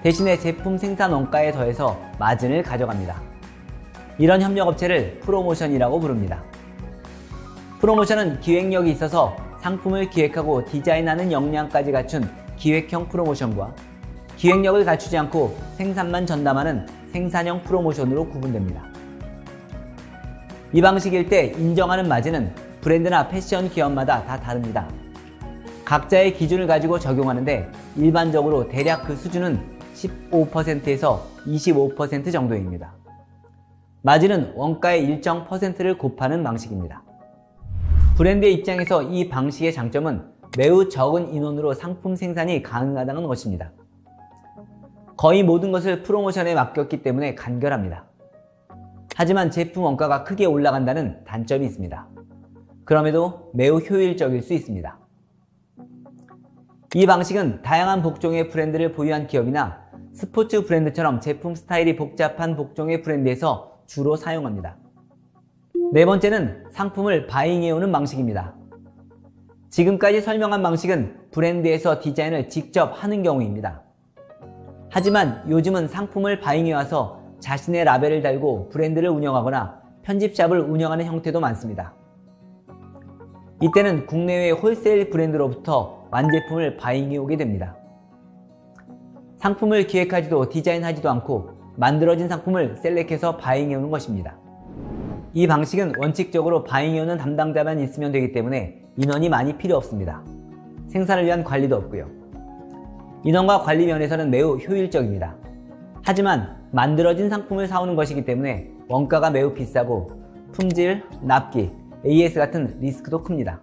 대신에 제품 생산 원가에 더해서 마진을 가져갑니다. 이런 협력업체를 프로모션이라고 부릅니다. 프로모션은 기획력이 있어서 상품을 기획하고 디자인하는 역량까지 갖춘 기획형 프로모션과 기획력을 갖추지 않고 생산만 전담하는 생산형 프로모션으로 구분됩니다. 이 방식일 때 인정하는 마진은 브랜드나 패션 기업마다 다 다릅니다. 각자의 기준을 가지고 적용하는데 일반적으로 대략 그 수준은 15%에서 25% 정도입니다. 마진은 원가의 일정 퍼센트를 곱하는 방식입니다. 브랜드의 입장에서 이 방식의 장점은 매우 적은 인원으로 상품 생산이 가능하다는 것입니다. 거의 모든 것을 프로모션에 맡겼기 때문에 간결합니다. 하지만 제품 원가가 크게 올라간다는 단점이 있습니다. 그럼에도 매우 효율적일 수 있습니다. 이 방식은 다양한 복종의 브랜드를 보유한 기업이나 스포츠 브랜드처럼 제품 스타일이 복잡한 복종의 브랜드에서 주로 사용합니다. 네 번째는 상품을 바잉해오는 방식입니다. 지금까지 설명한 방식은 브랜드에서 디자인을 직접 하는 경우입니다. 하지만 요즘은 상품을 바잉해와서 자신의 라벨을 달고 브랜드를 운영하거나 편집샵을 운영하는 형태도 많습니다. 이때는 국내외 홀세일 브랜드로부터 완제품을 바잉해오게 됩니다. 상품을 기획하지도 디자인하지도 않고 만들어진 상품을 셀렉해서 바잉해오는 것입니다. 이 방식은 원칙적으로 바잉해오는 담당자만 있으면 되기 때문에 인원이 많이 필요 없습니다. 생산을 위한 관리도 없고요. 인원과 관리 면에서는 매우 효율적입니다. 하지만 만들어진 상품을 사오는 것이기 때문에 원가가 매우 비싸고 품질, 납기, AS 같은 리스크도 큽니다.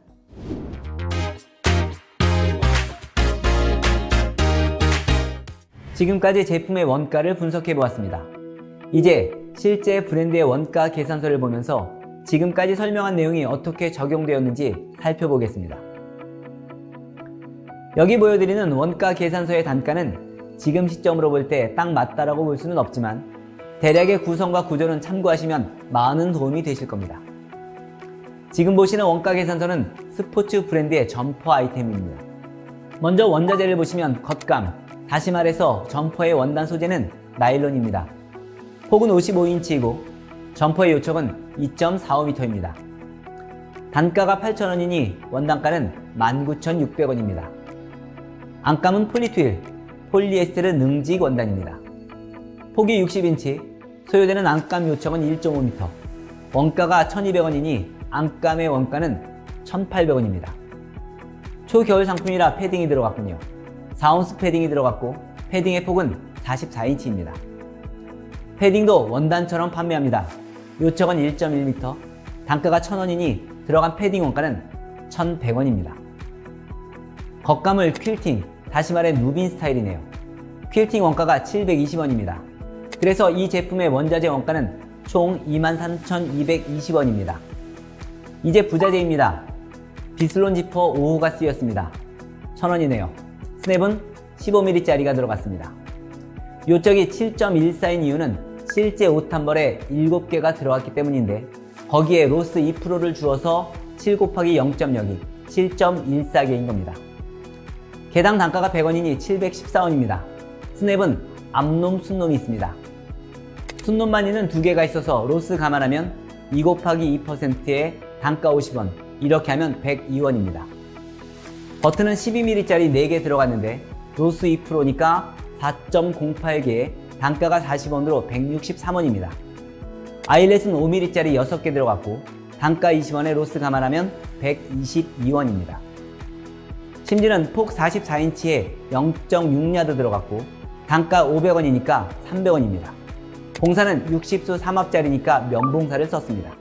지금까지 제품의 원가를 분석해 보았습니다. 이제 실제 브랜드의 원가 계산서를 보면서 지금까지 설명한 내용이 어떻게 적용되었는지 살펴보겠습니다. 여기 보여드리는 원가 계산서의 단가는 지금 시점으로 볼 때 딱 맞다라고 볼 수는 없지만 대략의 구성과 구조는 참고하시면 많은 도움이 되실 겁니다. 지금 보시는 원가 계산서는 스포츠 브랜드의 점퍼 아이템입니다. 먼저 원자재를 보시면 겉감, 다시 말해서 점퍼의 원단 소재는 나일론입니다. 폭은 55인치이고 점퍼의 요청은 2.45m입니다. 단가가 8,000원이니 원단가는 19,600원입니다. 안감은 폴리투일, 폴리에스테르 능직 원단입니다. 폭이 60인치, 소요되는 안감 요청은 1.5m, 원가가 1,200원이니 안감의 원가는 1,800원입니다. 초겨울 상품이라 패딩이 들어갔군요. 4온스 패딩이 들어갔고 패딩의 폭은 44인치입니다. 패딩도 원단처럼 판매합니다. 요청은 1.1m, 단가가 1,000원이니 들어간 패딩 원가는 1,100원입니다. 겉감을 퀼팅, 다시 말해 누빈 스타일이네요. 퀼팅 원가가 720원입니다. 그래서 이 제품의 원자재 원가는 총 23,220원입니다. 이제 부자재입니다. 비슬론 지퍼 5호가 쓰였습니다. 1,000원이네요. 스냅은 15mm짜리가 들어갔습니다. 요적이 7.14인 이유는 실제 옷 한 벌에 7개가 들어갔기 때문인데 거기에 로스 2%를 주어서 7 곱하기 0.02, 7.14개인 겁니다. 개당 단가가 100원이니 714원입니다. 스냅은 앞놈, 순놈이 있습니다. 순놈만이는 2개가 있어서 로스 감안하면 2 곱하기 2%에 단가 50원, 이렇게 하면 102원입니다. 버튼은 12mm짜리 4개 들어갔는데 로스 2%니까 4.08개에 단가가 40원으로 163원입니다. 아이렛은 5mm짜리 6개 들어갔고 단가 20원에 로스 감안하면 122원입니다. 심지는 폭 44인치에 0.6야드 들어갔고 단가 500원이니까 300원입니다. 봉사는 60수 3합짜리니까 면봉사를 썼습니다.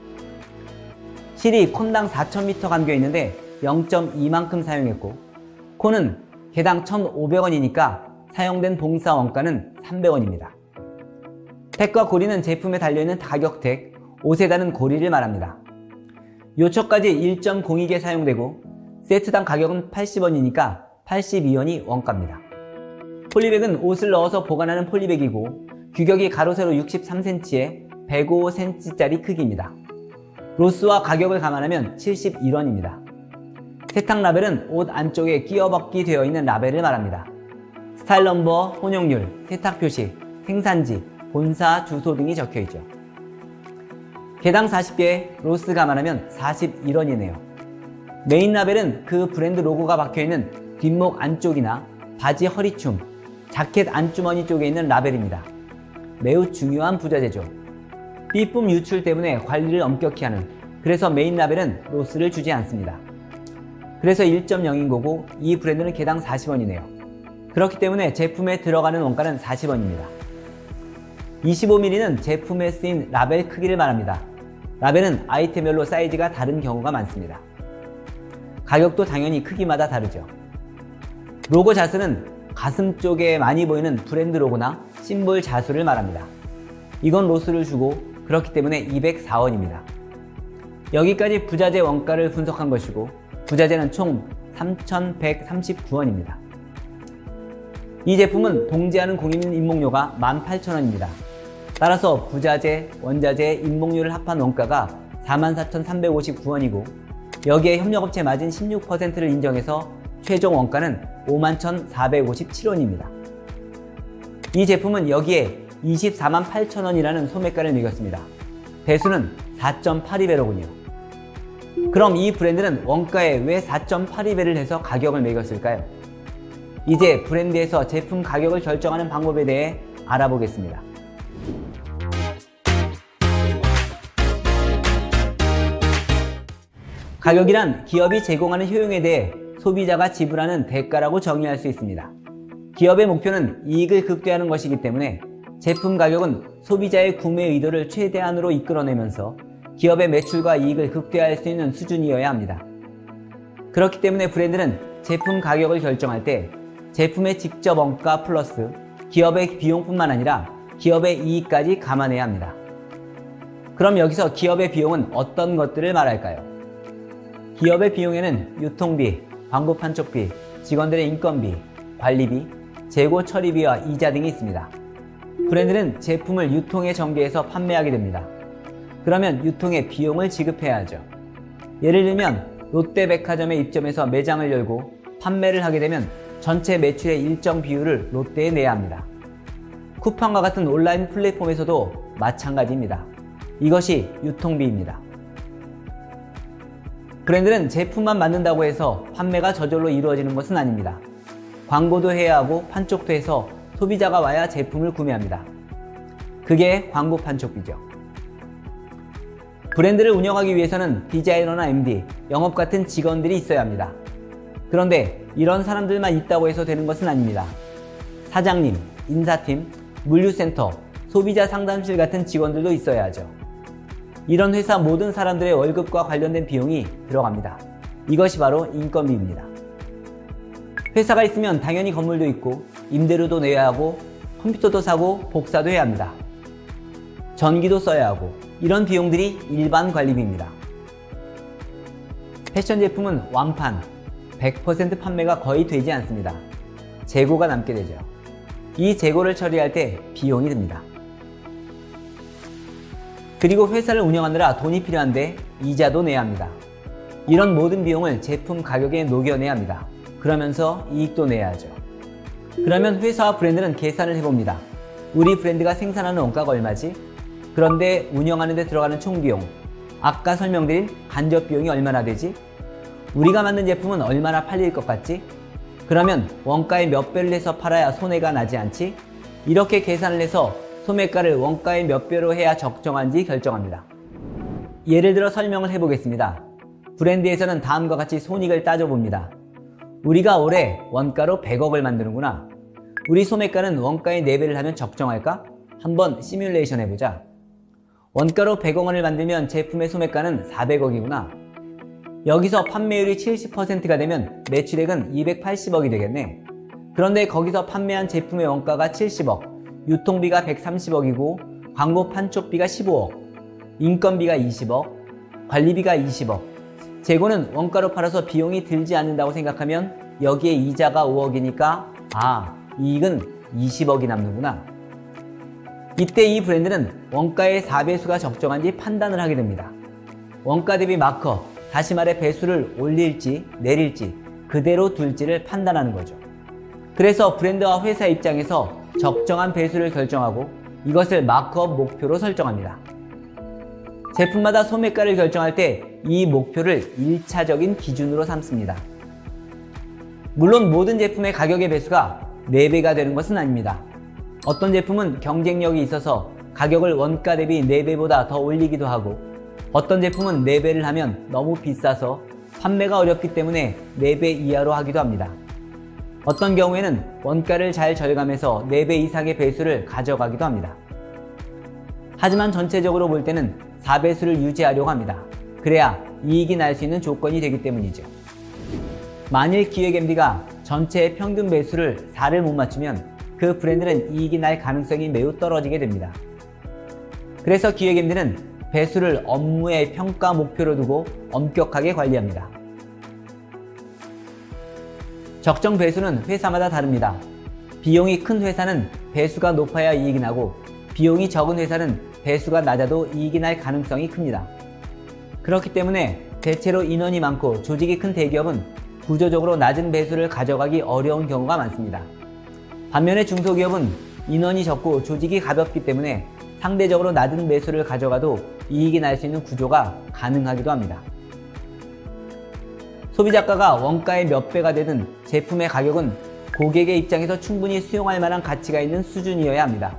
실이 콘당 4,000m 감겨있는데 0.2만큼 사용했고 콘은 개당 1,500원이니까 사용된 봉사 원가는 300원입니다. 택과 고리는 제품에 달려있는 가격택, 옷에 다는 고리를 말합니다. 요철까지 1.02개 사용되고 세트당 가격은 80원이니까 82원이 원가입니다. 폴리백은 옷을 넣어서 보관하는 폴리백이고 규격이 가로 세로 63cm에 105cm짜리 크기입니다. 로스와 가격을 감안하면 71원입니다. 세탁 라벨은 옷 안쪽에 끼어박기 되어 있는 라벨을 말합니다. 스타일 넘버, 혼용률, 세탁 표시, 생산지, 본사, 주소 등이 적혀있죠. 개당 40개, 로스 감안하면 41원이네요. 메인 라벨은 그 브랜드 로고가 박혀있는 뒷목 안쪽이나 바지 허리춤, 자켓 안주머니 쪽에 있는 라벨입니다. 매우 중요한 부자재죠. 삐쁨 유출 때문에 관리를 엄격히 하는, 그래서 메인 라벨은 로스를 주지 않습니다. 그래서 1.0인 거고 이 브랜드는 개당 40원이네요. 그렇기 때문에 제품에 들어가는 원가는 40원입니다. 25mm는 제품에 쓰인 라벨 크기를 말합니다. 라벨은 아이템별로 사이즈가 다른 경우가 많습니다. 가격도 당연히 크기마다 다르죠. 로고 자수는 가슴 쪽에 많이 보이는 브랜드 로고나 심볼 자수를 말합니다. 이건 로스를 주고 그렇기 때문에 204원입니다. 여기까지 부자재 원가를 분석한 것이고 부자재는 총 3,139원입니다. 이 제품은 동제하는 공인 인목료가 18,000원입니다. 따라서 부자재, 원자재, 인목료를 합한 원가가 44,359원이고 여기에 협력업체 마진 16%를 인정해서 최종 원가는 51,457원입니다. 이 제품은 여기에 248,000원이라는 소매가를 매겼습니다. 배수는 4.82배로군요. 그럼 이 브랜드는 원가에 왜 4.82배를 해서 가격을 매겼을까요? 이제 브랜드에서 제품 가격을 결정하는 방법에 대해 알아보겠습니다. 가격이란 기업이 제공하는 효용에 대해 소비자가 지불하는 대가라고 정의할 수 있습니다. 기업의 목표는 이익을 극대화하는 것이기 때문에 제품 가격은 소비자의 구매 의도를 최대한으로 이끌어내면서 기업의 매출과 이익을 극대화할 수 있는 수준이어야 합니다. 그렇기 때문에 브랜드는 제품 가격을 결정할 때 제품의 직접 원가 플러스 기업의 비용뿐만 아니라 기업의 이익까지 감안해야 합니다. 그럼 여기서 기업의 비용은 어떤 것들을 말할까요? 기업의 비용에는 유통비, 광고 판촉비, 직원들의 인건비, 관리비, 재고 처리비와 이자 등이 있습니다. 브랜드는 제품을 유통에 전개해서 판매하게 됩니다. 그러면 유통에 비용을 지급해야 하죠. 예를 들면 롯데백화점에 입점해서 매장을 열고 판매를 하게 되면 전체 매출의 일정 비율을 롯데에 내야 합니다. 쿠팡과 같은 온라인 플랫폼에서도 마찬가지입니다. 이것이 유통비입니다. 브랜드는 제품만 만든다고 해서 판매가 저절로 이루어지는 것은 아닙니다. 광고도 해야 하고 판촉도 해서 소비자가 와야 제품을 구매합니다. 그게 광고 판촉비죠. 브랜드를 운영하기 위해서는 디자이너나 MD, 영업 같은 직원들이 있어야 합니다. 그런데 이런 사람들만 있다고 해서 되는 것은 아닙니다. 사장님, 인사팀, 물류센터, 소비자 상담실 같은 직원들도 있어야 하죠. 이런 회사 모든 사람들의 월급과 관련된 비용이 들어갑니다. 이것이 바로 인건비입니다. 회사가 있으면 당연히 건물도 있고 임대료도 내야 하고 컴퓨터도 사고 복사도 해야 합니다. 전기도 써야 하고 이런 비용들이 일반 관리비입니다. 패션 제품은 완판, 100% 판매가 거의 되지 않습니다. 재고가 남게 되죠. 이 재고를 처리할 때 비용이 듭니다. 그리고 회사를 운영하느라 돈이 필요한데 이자도 내야 합니다. 이런 모든 비용을 제품 가격에 녹여내야 합니다. 그러면서 이익도 내야 하죠. 그러면 회사와 브랜드는 계산을 해봅니다. 우리 브랜드가 생산하는 원가가 얼마지? 그런데 운영하는 데 들어가는 총비용, 아까 설명드린 간접 비용이 얼마나 되지? 우리가 만든 제품은 얼마나 팔릴 것 같지? 그러면 원가의 몇 배를 해서 팔아야 손해가 나지 않지? 이렇게 계산을 해서 소매가를 원가의 몇 배로 해야 적정한지 결정합니다. 예를 들어 설명을 해보겠습니다. 브랜드에서는 다음과 같이 손익을 따져봅니다. 우리가 올해 원가로 100억을 만드는구나. 우리 소매가는 원가의 4배를 하면 적정할까? 한번 시뮬레이션 해보자. 원가로 100억 원을 만들면 제품의 소매가는 400억이구나. 여기서 판매율이 70%가 되면 매출액은 280억이 되겠네. 그런데 거기서 판매한 제품의 원가가 70억, 유통비가 130억이고 광고 판촉비가 15억, 인건비가 20억, 관리비가 20억, 재고는 원가로 팔아서 비용이 들지 않는다고 생각하면 여기에 이자가 5억이니까 이익은 20억이 남는구나. 이때 이 브랜드는 원가의 4배수가 적정한지 판단을 하게 됩니다. 원가 대비 마크업, 다시 말해 배수를 올릴지 내릴지 그대로 둘지를 판단하는 거죠. 그래서 브랜드와 회사 입장에서 적정한 배수를 결정하고 이것을 마크업 목표로 설정합니다. 제품마다 소매가를 결정할 때 이 목표를 1차적인 기준으로 삼습니다. 물론 모든 제품의 가격의 배수가 4배가 되는 것은 아닙니다. 어떤 제품은 경쟁력이 있어서 가격을 원가 대비 4배보다 더 올리기도 하고 어떤 제품은 4배를 하면 너무 비싸서 판매가 어렵기 때문에 4배 이하로 하기도 합니다. 어떤 경우에는 원가를 잘 절감해서 4배 이상의 배수를 가져가기도 합니다. 하지만 전체적으로 볼 때는 4배수를 유지하려고 합니다. 그래야 이익이 날 수 있는 조건이 되기 때문이죠. 만일 기획 MD가 전체의 평균 배수를 4를 못 맞추면 그 브랜드는 이익이 날 가능성이 매우 떨어지게 됩니다. 그래서 기획 MD는 배수를 업무의 평가 목표로 두고 엄격하게 관리합니다. 적정 배수는 회사마다 다릅니다. 비용이 큰 회사는 배수가 높아야 이익이 나고 비용이 적은 회사는 배수가 낮아도 이익이 날 가능성이 큽니다. 그렇기 때문에 대체로 인원이 많고 조직이 큰 대기업은 구조적으로 낮은 배수를 가져가기 어려운 경우가 많습니다. 반면에 중소기업은 인원이 적고 조직이 가볍기 때문에 상대적으로 낮은 배수를 가져가도 이익이 날 수 있는 구조가 가능하기도 합니다. 소비자가가 원가의 몇 배가 되든 제품의 가격은 고객의 입장에서 충분히 수용할 만한 가치가 있는 수준이어야 합니다.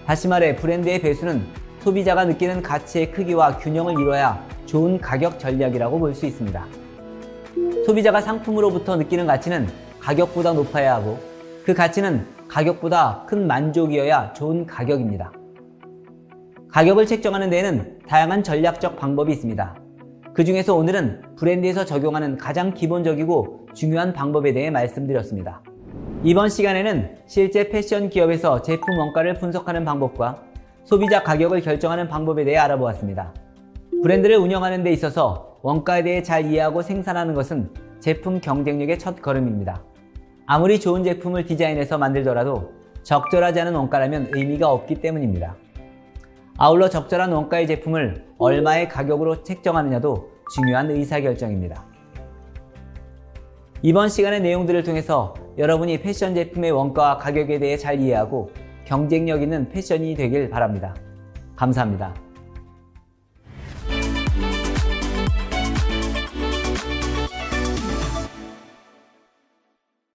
다시 말해 브랜드의 배수는 소비자가 느끼는 가치의 크기와 균형을 이뤄야 좋은 가격 전략이라고 볼 수 있습니다. 소비자가 상품으로부터 느끼는 가치는 가격보다 높아야 하고 그 가치는 가격보다 큰 만족이어야 좋은 가격입니다. 가격을 책정하는 데에는 다양한 전략적 방법이 있습니다. 그 중에서 오늘은 브랜드에서 적용하는 가장 기본적이고 중요한 방법에 대해 말씀드렸습니다. 이번 시간에는 실제 패션 기업에서 제품 원가를 분석하는 방법과 소비자 가격을 결정하는 방법에 대해 알아보았습니다. 브랜드를 운영하는 데 있어서 원가에 대해 잘 이해하고 생산하는 것은 제품 경쟁력의 첫 걸음입니다. 아무리 좋은 제품을 디자인해서 만들더라도 적절하지 않은 원가라면 의미가 없기 때문입니다. 아울러 적절한 원가의 제품을 얼마의 가격으로 책정하느냐도 중요한 의사결정입니다. 이번 시간의 내용들을 통해서 여러분이 패션 제품의 원가와 가격에 대해 잘 이해하고 경쟁력 있는 패션이 되길 바랍니다. 감사합니다.